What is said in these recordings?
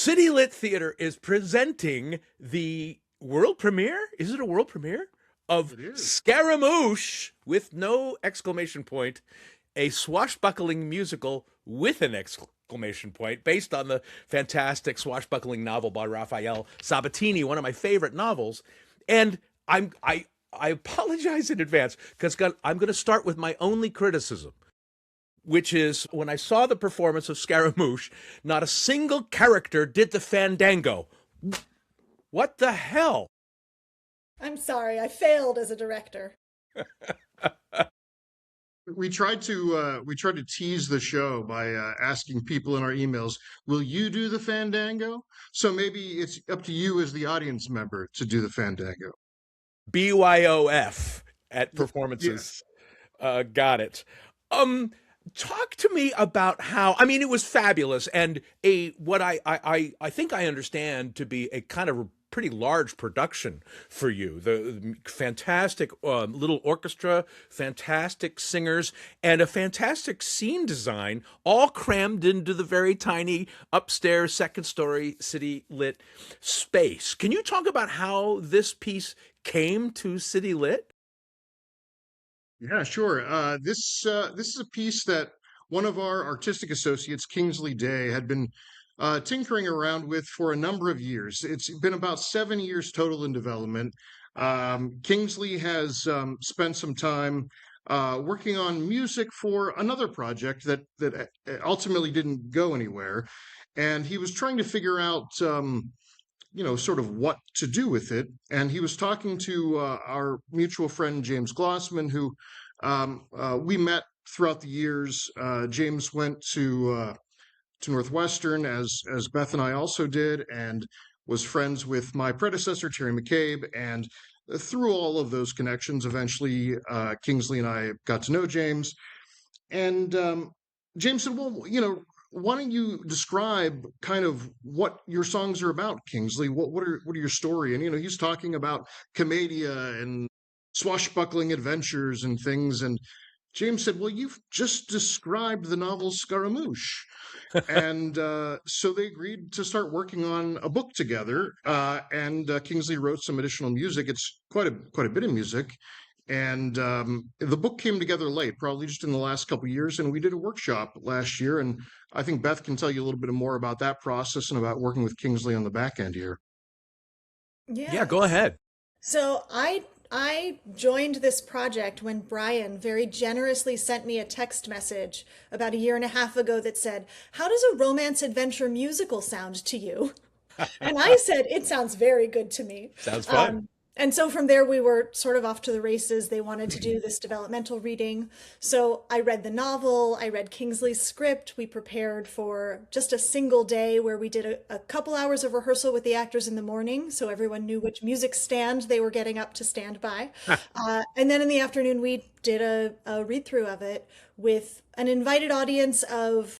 City Lit Theater is presenting the world premiere. Is it a world premiere of It is. Scaramouche with no exclamation point, a swashbuckling musical with an exclamation point, based on the fantastic swashbuckling novel by Raphael Sabatini, one of my favorite novels. And I apologize in advance because I'm going to start with my only criticism, which is when I saw the performance of Scaramouche, not a single character did the fandango. What the hell? I'm sorry, I failed as a director. We tried to tease the show by asking people in our emails, "Will you do the fandango?" So maybe it's up to you as the audience member to do the fandango. BYOF at Y- performances. yes. Got it. Um, Talk to me about how. I mean, it was fabulous, and a what I think I understand to be a kind of pretty large production for you. The fantastic little orchestra, fantastic singers, and a fantastic scene design, all crammed into the very tiny upstairs second story City Lit space. Can you talk about how this piece came to City Lit? Yeah, sure. This is a piece that one of our artistic associates, Kingsley Day, had been tinkering around with for a number of years. It's been about 7 years total in development. Kingsley has spent some time working on music for another project that ultimately didn't go anywhere, and he was trying to figure out. Sort of what to do with it. And he was talking to our mutual friend, James Glossman, who we met throughout the years. James went to Northwestern, as Beth and I also did, and was friends with my predecessor, Terry McCabe. And through all of those connections, eventually Kingsley and I got to know James. And James said, "Well, why don't you describe kind of what your songs are about, Kingsley? What are your story?" And he's talking about commedia and swashbuckling adventures and things. And James said, "Well, you've just described the novel Scaramouche." And so they agreed to start working on a book together. And Kingsley wrote some additional music. It's quite a bit of music. And the book came together late, probably just in the last couple of years. And we did a workshop last year. And I think Beth can tell you a little bit more about that process and about working with Kingsley on the back end here. Yeah, Yeah. go ahead. So I joined this project when Brian very generously sent me a text message about a year and a half ago that said, "How does a romance adventure musical sound to you?" And I said, "It sounds very good to me." Sounds fun. Um, and so from there, we were sort of off to the races. They wanted to do this developmental reading. So I read the novel, I read Kingsley's script. We prepared for just a single day where we did a couple hours of rehearsal with the actors in the morning. So everyone knew which music stand they were getting up to stand by. And then in the afternoon, we did a read through of it with an invited audience of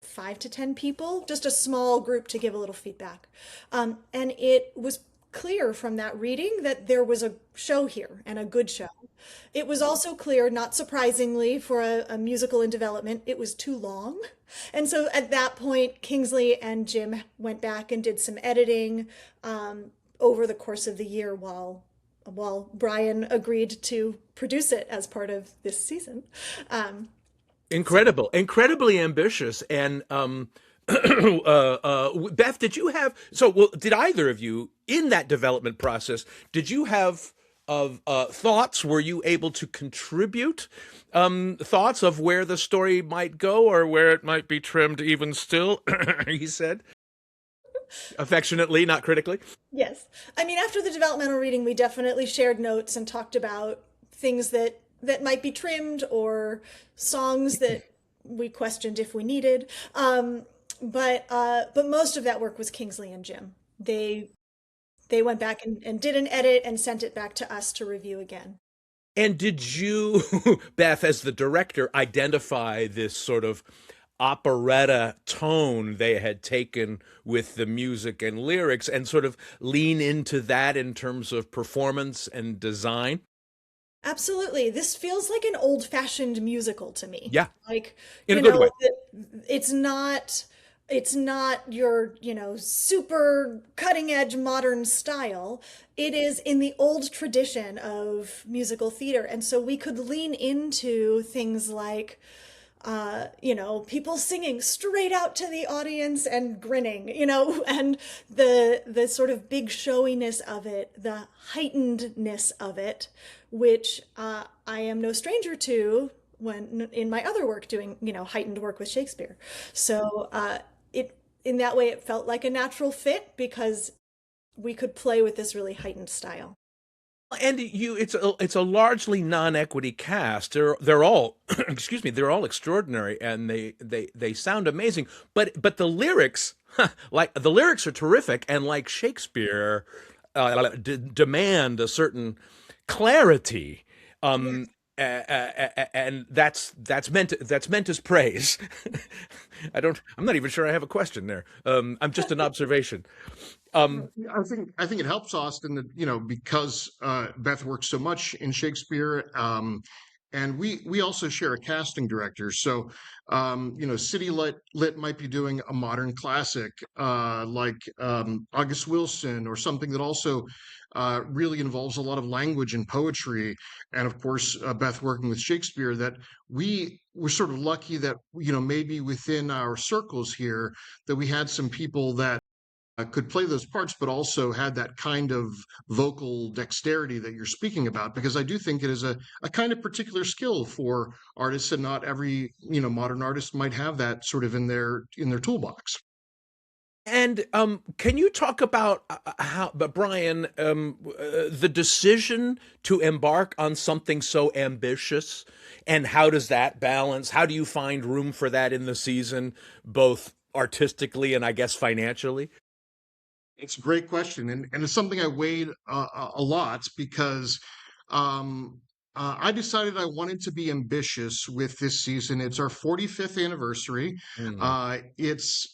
5 to 10 people, just a small group to give a little feedback. And it was clear from that reading that there was a show here and a good show. It was also clear, not surprisingly, for a musical in development, it was too long. And so at that point, Kingsley and Jim went back and did some editing over the course of the year while Brian agreed to produce it as part of this season. Incredible, incredibly ambitious. And Beth, did you have well, did either of you in that development process, did you have of thoughts? Were you able to contribute thoughts of where the story might go or where it might be trimmed even still? He said affectionately, not critically. Yes. I mean, after the developmental reading, we definitely shared notes and talked about things that might be trimmed or songs that we questioned if we needed. But most of that work was Kingsley and Jim. They went back and did an edit and sent it back to us to review again. And did you, Beth, as the director, identify this sort of operetta tone they had taken with the music and lyrics and sort of lean into that in terms of performance and design? Absolutely. This feels like an old-fashioned musical to me. Yeah, Like, in a good way. it's not It's not your, super cutting edge modern style. It is in the old tradition of musical theater. And so we could lean into things like, people singing straight out to the audience and grinning, and the sort of big showiness of it, the heightenedness of it, which I am no stranger to when in my other work doing, heightened work with Shakespeare. So it in that way it felt like a natural fit because we could play with this really heightened style. And it's a largely non-equity cast. They're all excuse me, they're all extraordinary, and they sound amazing. But the lyrics, like the lyrics are terrific, and like Shakespeare, demand a certain clarity. Um, and that's meant as praise. I'm not even sure I have a question there. I'm just an observation. Um, I think it helps Austin that because Beth works so much in Shakespeare, and we also share a casting director. So City Lit might be doing a modern classic like August Wilson, or something that also really involves a lot of language and poetry. And of course, Beth working with Shakespeare, that we were sort of lucky that maybe within our circles here that we had some people that could play those parts, but also had that kind of vocal dexterity that you're speaking about. Because I do think it is a kind of particular skill for artists, and not every modern artist might have that sort of in their toolbox. And can you talk about but Brian, the decision to embark on something so ambitious, and how does that balance? How do you find room for that in the season, both artistically and I guess financially? It's a great question, and it's something I weighed a lot, because um, I decided I wanted to be ambitious with this season. It's our 45th anniversary. Hmm. It's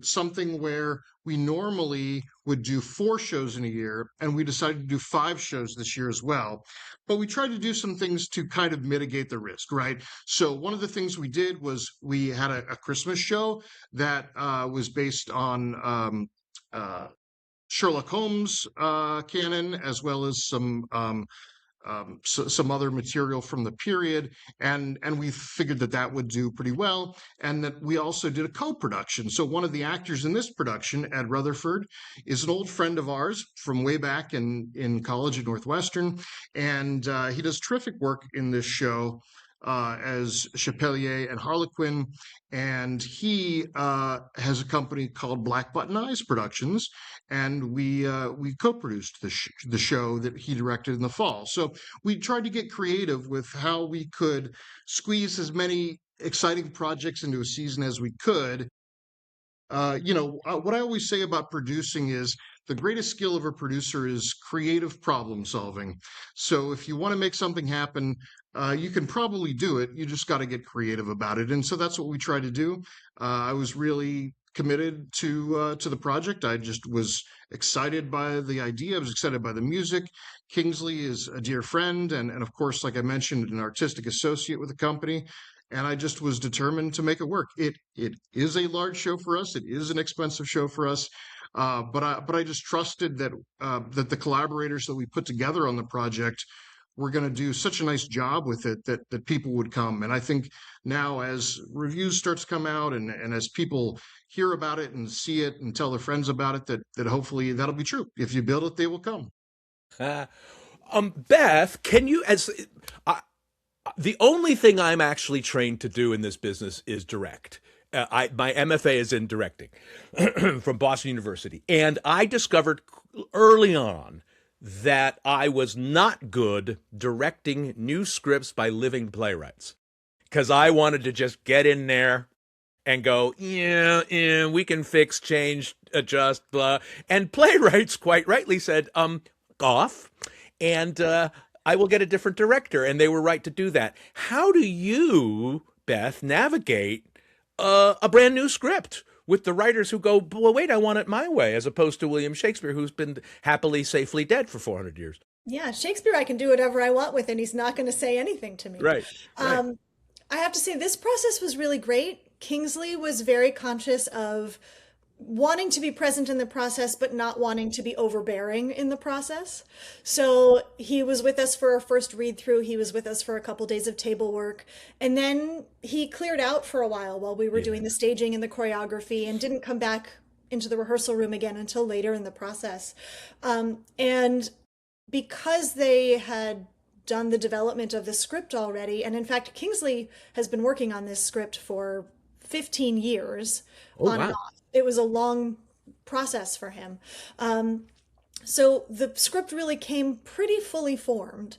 something where we normally would do 4 shows in a year, and we decided to do 5 shows this year as well. But we tried to do some things to kind of mitigate the risk, right? So one of the things we did was we had a Christmas show that was based on uh, Sherlock Holmes canon, as well as some other material from the period, and we figured that that would do pretty well, and that we also did a co-production. So one of the actors in this production, Ed Rutherford, is an old friend of ours from way back in college at Northwestern, and he does terrific work in this show. As Chapelier and Harlequin, and he has a company called Black Button Eyes Productions, and we co-produced the show that he directed in the fall. So we tried to get creative with how we could squeeze as many exciting projects into a season as we could. What I always say about producing is the greatest skill of a producer is creative problem solving. So if you want to make something happen, you can probably do it. You just got to get creative about it. And so that's what we try to do. I was really committed to the project. I just was excited by the idea. I was excited by the music. Kingsley is a dear friend, and of course, like I mentioned, an artistic associate with the company, and I just was determined to make it work. It is a large show for us. It is an expensive show for us, but I just trusted that the collaborators that we put together on the project were going to do such a nice job with it that people would come. And I think now, as reviews start to come out, and as people hear about it and see it and tell their friends about it, that hopefully that'll be true. If you build it, they will come. Beth, can you, as the only thing I'm actually trained to do in this business is direct. My MFA is in directing from Boston University, and I discovered early on that I was not good directing new scripts by living playwrights, because I wanted to just get in there and go, yeah, yeah, we can fix, change, adjust, blah. And playwrights quite rightly said, off, and I will get a different director. And they were right to do that. How do you, Beth, navigate a brand new script with the writers who go, well, wait, I want it my way, as opposed to William Shakespeare, who's been happily, safely dead for 400 years? Yeah, Shakespeare I can do whatever I want with, and he's not going to say anything to me. Right, right. Um, I have to say, this process was really great Kingsley was very conscious of wanting to be present in the process, but not wanting to be overbearing in the process. So he was with us for our first read through. He was with us for a couple days of table work. And then he cleared out for a while we were Yeah. doing the staging and the choreography and didn't come back into the rehearsal room again until later in the process. And because they had done the development of the script already, and in fact, Kingsley has been working on this script for 15 years Oh, on and wow. off. It was a long process for him. So the script really came pretty fully formed.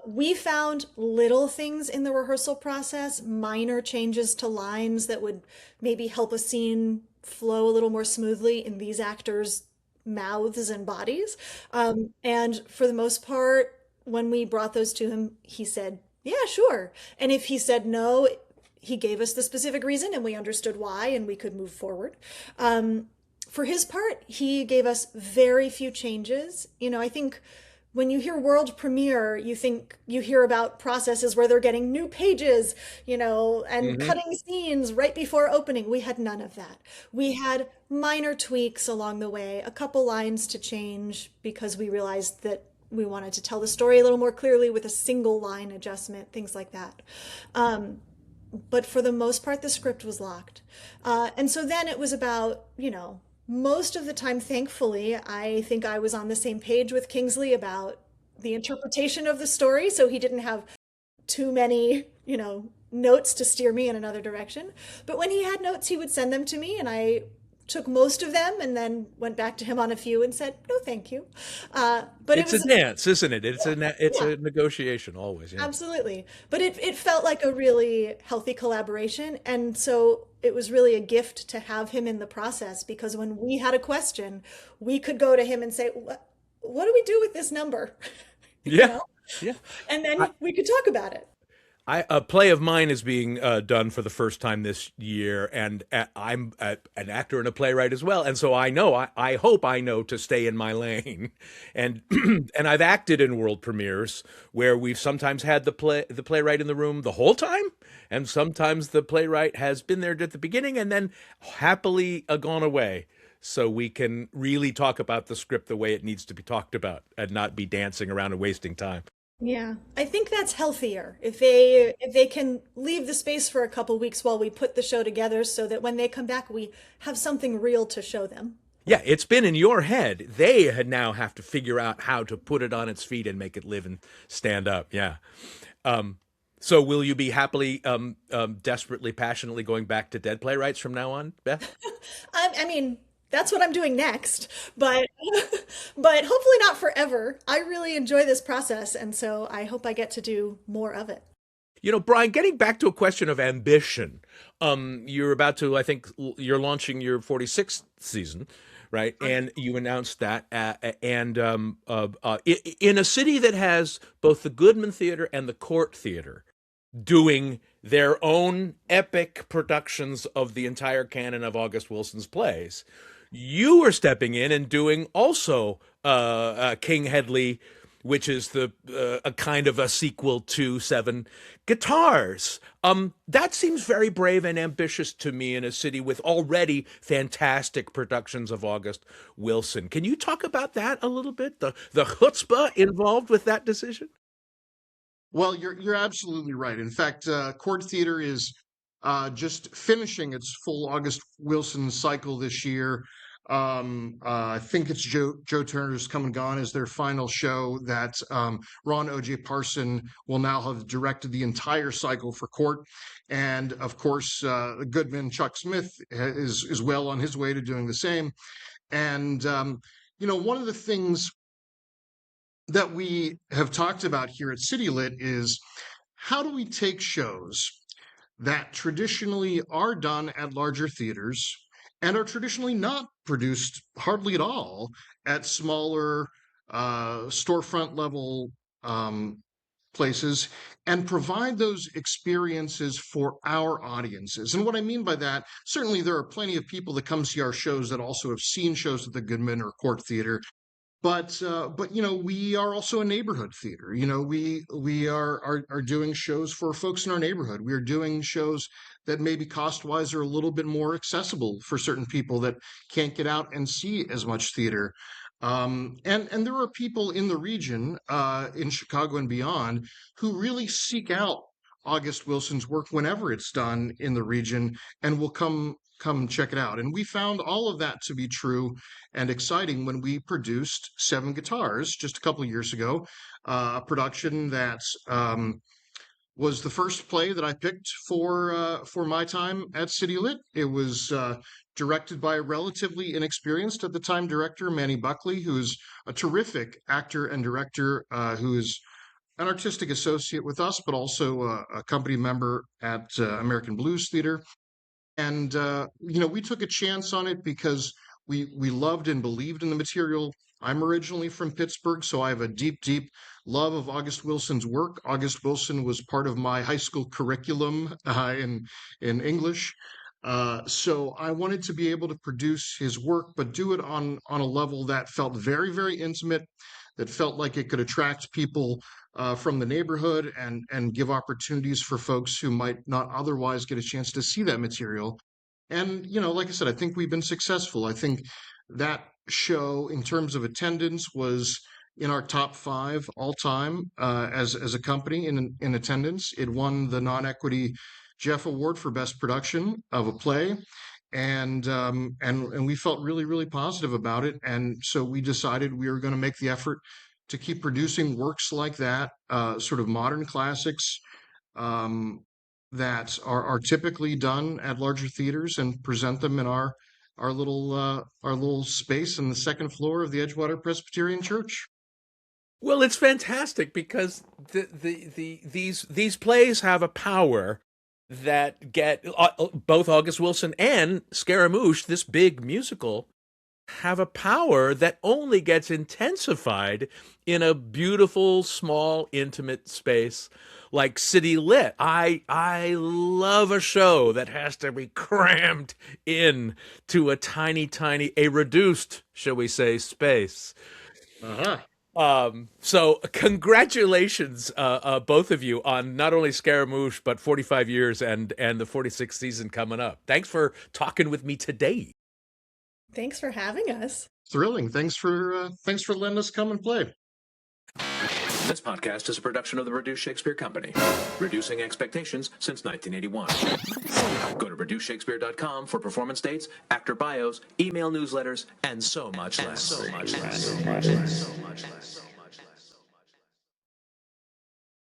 We found little things in the rehearsal process, minor changes to lines that would maybe help a scene flow a little more smoothly in these actors' mouths and bodies. And for the most part, when we brought those to him, he said, yeah, sure. And if he said no, he gave us the specific reason and we understood why and we could move forward. For his part, he gave us very few changes. I think when you hear world premiere, you hear about processes where they're getting new pages, and Hmm. cutting scenes right before opening. We had none of that. We had minor tweaks along the way, a couple lines to change because we realized that we wanted to tell the story a little more clearly with a single line adjustment, things like that. But for the most part, the script was locked. And so then it was about, most of the time, thankfully, I think I was on the same page with Kingsley about the interpretation of the story. So he didn't have too many, notes to steer me in another direction. But when he had notes, he would send them to me, and I took most of them and then went back to him on a few and said, no, thank you. But it It's a was, dance, isn't it? It's yeah. a negotiation always. Yeah. Absolutely. But it felt like a really healthy collaboration. And so it was really a gift to have him in the process because when we had a question, we could go to him and say, what do we do with this number? You Yeah. know? Yeah. And I, then we could talk about it. a play of mine is being done for the first time this year, and I'm an actor and a playwright as well, and so I know I hope I know to stay in my lane, and and I've acted in world premieres where we've sometimes had the playwright in the room the whole time, and sometimes the playwright has been there at the beginning and then happily gone away. So we can really talk about the script the way it needs to be talked about and not be dancing around and wasting time. Yeah, I think that's healthier if they can leave the space for a couple weeks while we put the show together so that when they come back we have something real to show them. Yeah, it's been in your head. They had now have to figure out how to put it on its feet and make it live and stand up. Yeah. Um, so will you be happily, desperately, passionately going back to dead playwrights from now on, Beth? I mean, that's what I'm doing next, but but hopefully not forever. I really enjoy this process, and so I hope I get to do more of it. Brian, getting back to a question of ambition, you're about to, I think, you're launching your 46th season, right? And you announced that, and in a city that has both the Goodman Theater and the Court Theater doing their own epic productions of the entire canon of August Wilson's plays, you were stepping in and doing also King Hedley, which is the a kind of a sequel to Seven Guitars. That seems very brave and ambitious to me in a city with already fantastic productions of August Wilson. Can you talk about that a little bit? The chutzpah involved with that decision? Well, you're absolutely right. In fact, Court Theater is just finishing its full August Wilson cycle this year. I think it's Joe Turner's Come and Gone is their final show that Ron O.J. Parson will now have directed the entire cycle for Court. And of course, Goodman Chuck Smith is well on his way to doing the same. And, one of the things that we have talked about here at City Lit is how do we take shows that traditionally are done at larger theaters and are traditionally not produced hardly at all at smaller storefront level places and provide those experiences for our audiences. And what I mean by that, certainly there are plenty of people that come see our shows that also have seen shows at the Goodman or Court Theater. But we are also a neighborhood theater. We are doing shows for folks in our neighborhood. We are doing shows that maybe cost wise are a little bit more accessible for certain people that can't get out and see as much theater. And there are people in the region, in Chicago and beyond, who really seek out August Wilson's work whenever it's done in the region, and will come check it out. And we found all of that to be true and exciting when we produced Seven Guitars just a couple of years ago, a production that was the first play that I picked for my time at City Lit. It was directed by a relatively inexperienced at the time director, Manny Buckley, who's a terrific actor and director, who is an artistic associate with us, but also a company member at American Blues Theater. And we took a chance on it because we loved and believed in the material. I'm originally from Pittsburgh, so I have a deep, deep love of August Wilson's work. August Wilson was part of my high school curriculum in English. So I wanted to be able to produce his work, but do it on a level that felt very, very intimate, that felt like it could attract people from the neighborhood, and give opportunities for folks who might not otherwise get a chance to see that material. And like I said, I think we've been successful. I think that show, in terms of attendance, was in our top 5 all time, as a company in attendance. It won the non-equity Jeff Award for Best Production of a Play. And we felt really, really positive about it. And so we decided we were going to make the effort to keep producing works like that, sort of modern classics, that are typically done at larger theaters, and present them in our little space in the second floor of the Edgewater Presbyterian Church. Well, it's fantastic because these plays have a power that get both August Wilson and Scaramouche, this big musical, have a power that only gets intensified in a beautiful, small, intimate space like City Lit. I love a show that has to be crammed in to a tiny, a reduced, shall we say, space. Uh-huh. So congratulations, both of you, on not only Scaramouche, but 45 years and the 46th season coming up. Thanks for talking with me today. Thanks for having us. Thrilling. Thanks for letting us come and play. This podcast is a production of the Reduced Shakespeare Company, reducing expectations since 1981. Go to reducedshakespeare.com for performance dates, actor bios, email newsletters, and so much less.